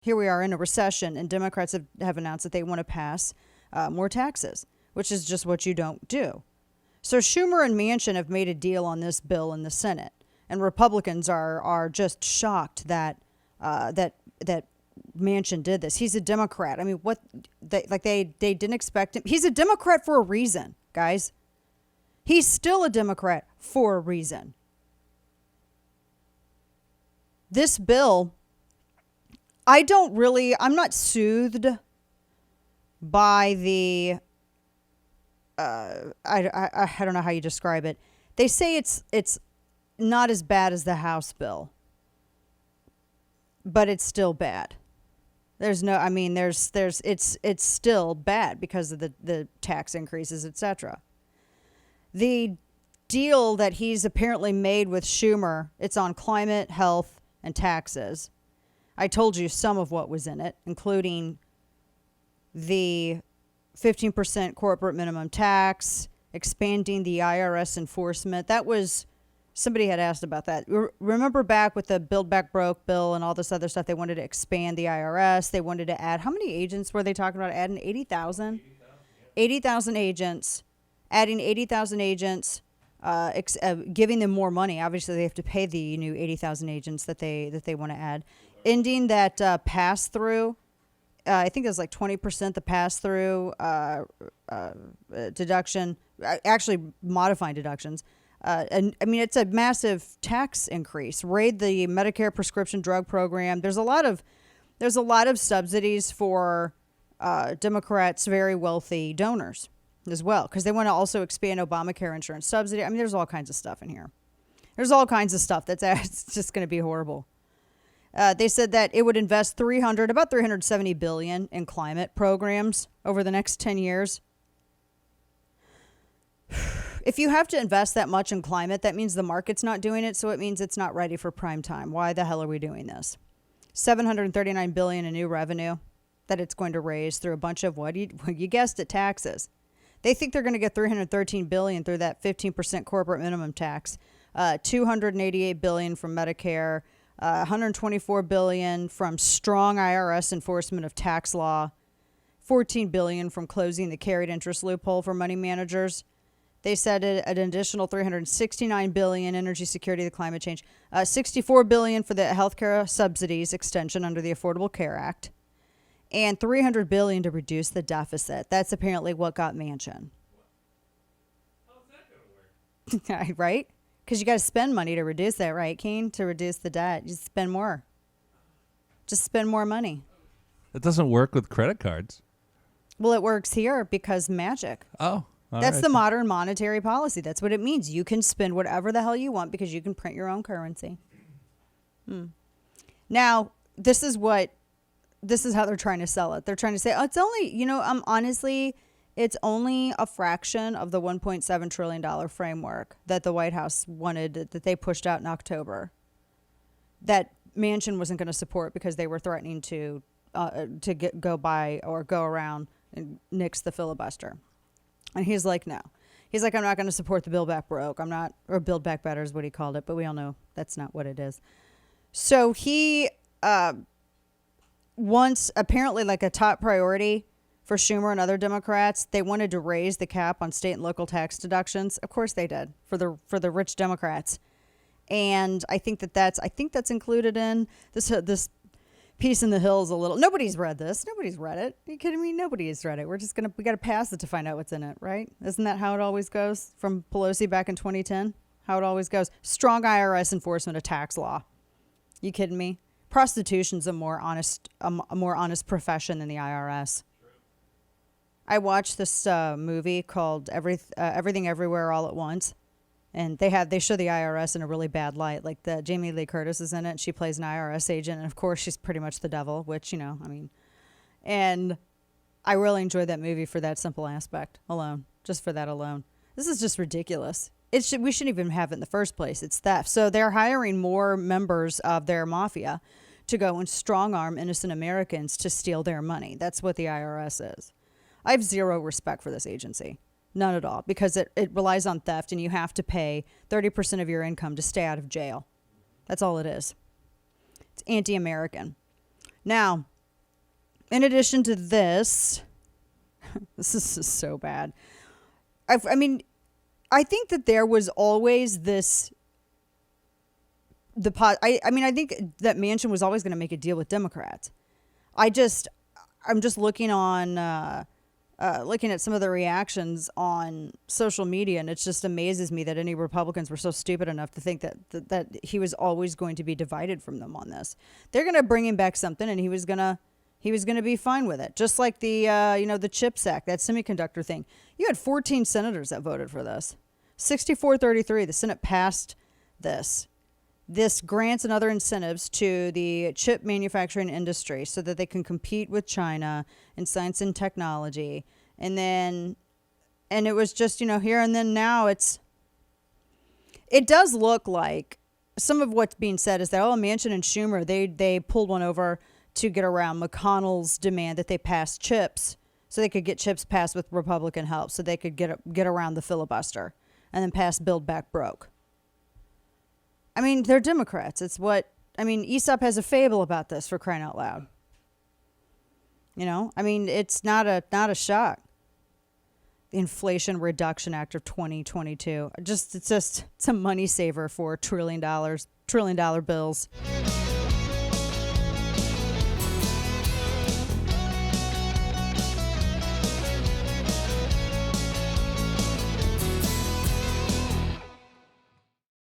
Here we are in a recession, and Democrats have announced that they want to pass more taxes, which is just what you don't do. So Schumer and Manchin have made a deal on this bill in the Senate, and Republicans are just shocked that that Manchin did this. He's a Democrat. I mean, what they didn't expect him. He's a Democrat for a reason, guys. He's still a Democrat for a reason. This bill, I'm not soothed by the, I don't know how you describe it. They say it's not as bad as the House bill, but it's still bad. It's still bad because of the tax increases, etc. The deal that he's apparently made with Schumer, it's on climate, health, and taxes. I told you some of what was in it, including the 15% corporate minimum tax, expanding the IRS enforcement. That was, somebody had asked about that. Remember back with the Build Back Broke bill and all this other stuff, they wanted to expand the IRS. They wanted to add, how many agents were they talking about adding? 80,000? 80,000 agents. Adding 80,000 agents, giving them more money. Obviously, they have to pay the new 80,000 agents that they want to add. Ending that pass-through. I think it was like 20% the pass-through deduction. Actually, modifying deductions. And I mean, it's a massive tax increase. Raid the Medicare prescription drug program. There's a lot of subsidies for Democrats' very wealthy donors as well, because they want to also expand Obamacare insurance subsidy. I mean, there's all kinds of stuff in here. There's all kinds of stuff it's just going to be horrible. They said that it would invest about $370 billion in climate programs over the next 10 years. If you have to invest that much in climate, that means the market's not doing it, so it means it's not ready for prime time. Why the hell are we doing this? $739 billion in new revenue that it's going to raise through a bunch of you guessed it, taxes. They think they're going to get $313 billion through that 15% corporate minimum tax, $288 billion from Medicare, $124 billion from strong IRS enforcement of tax law, $14 billion from closing the carried interest loophole for money managers. They said an additional $369 billion energy security, the climate change, $64 billion for the healthcare subsidies extension under the Affordable Care Act, and $300 billion to reduce the deficit. That's apparently what got Manchin. How's that going to work? Right? Because you got to spend money to reduce that, right, Keen? To reduce the debt. You spend more. Just spend more money. It doesn't work with credit cards. Well, it works here because magic. Oh, that's right. the modern monetary policy. That's what it means. You can spend whatever the hell you want because you can print your own currency. Now, this is how they're trying to sell it. They're trying to say, oh, it's only, honestly, it's only a fraction of the $1.7 trillion framework that the White House wanted, that they pushed out in October, that Manchin wasn't going to support because they were threatening to go around and nix the filibuster. And he's like, no. He's like, I'm not going to support the Build Back Broke. Or Build Back Better is what he called it, but we all know that's not what it is. So he wants, apparently, like a top priority for Schumer and other Democrats, they wanted to raise the cap on state and local tax deductions. Of course they did, for the rich Democrats. And I think that's included in this piece in the Hills a little. Nobody's read this. Nobody's read it. Are you kidding me? Nobody has read it. We got to pass it to find out what's in it, right? Isn't that how it always goes from Pelosi back in 2010? How it always goes. Strong IRS enforcement of tax law. You kidding me? Prostitution's a more honest profession than the IRS. I watched this movie called Everything Everywhere All at Once, and they show the IRS in a really bad light. Like the Jamie Lee Curtis is in it, and she plays an IRS agent, and of course she's pretty much the devil, which and I really enjoyed that movie for that simple aspect alone, just for that alone. This is just ridiculous. We shouldn't even have it in the first place. It's theft. So they're hiring more members of their mafia to go and strong arm innocent Americans to steal their money. That's what the IRS is. I have zero respect for this agency. None at all. Because it relies on theft, and you have to pay 30% of your income to stay out of jail. That's all it is. It's anti-American. Now, in addition to this, this is so bad. I mean, I think that there was always this. I think that Manchin was always going to make a deal with Democrats. I'm just looking on. Looking at some of the reactions on social media, and it just amazes me that any Republicans were so stupid enough to think that he was always going to be divided from them on this. They're going to bring him back something, and he was gonna be fine with it. Just like the the CHIPS Act, that semiconductor thing. You had 14 senators that voted for this, 64-33. The Senate passed this. This grants and other incentives to the chip manufacturing industry so that they can compete with China in science and technology. And it was just, here and then now it does look like some of what's being said is that, Manchin and Schumer, they pulled one over to get around McConnell's demand that they pass chips so they could get chips passed with Republican help so they could get around the filibuster and then pass Build Back Broke. I mean, they're Democrats. Aesop has a fable about this, for crying out loud. It's not a shock. The Inflation Reduction Act of 2022. It's a money saver for $1 trillion bills.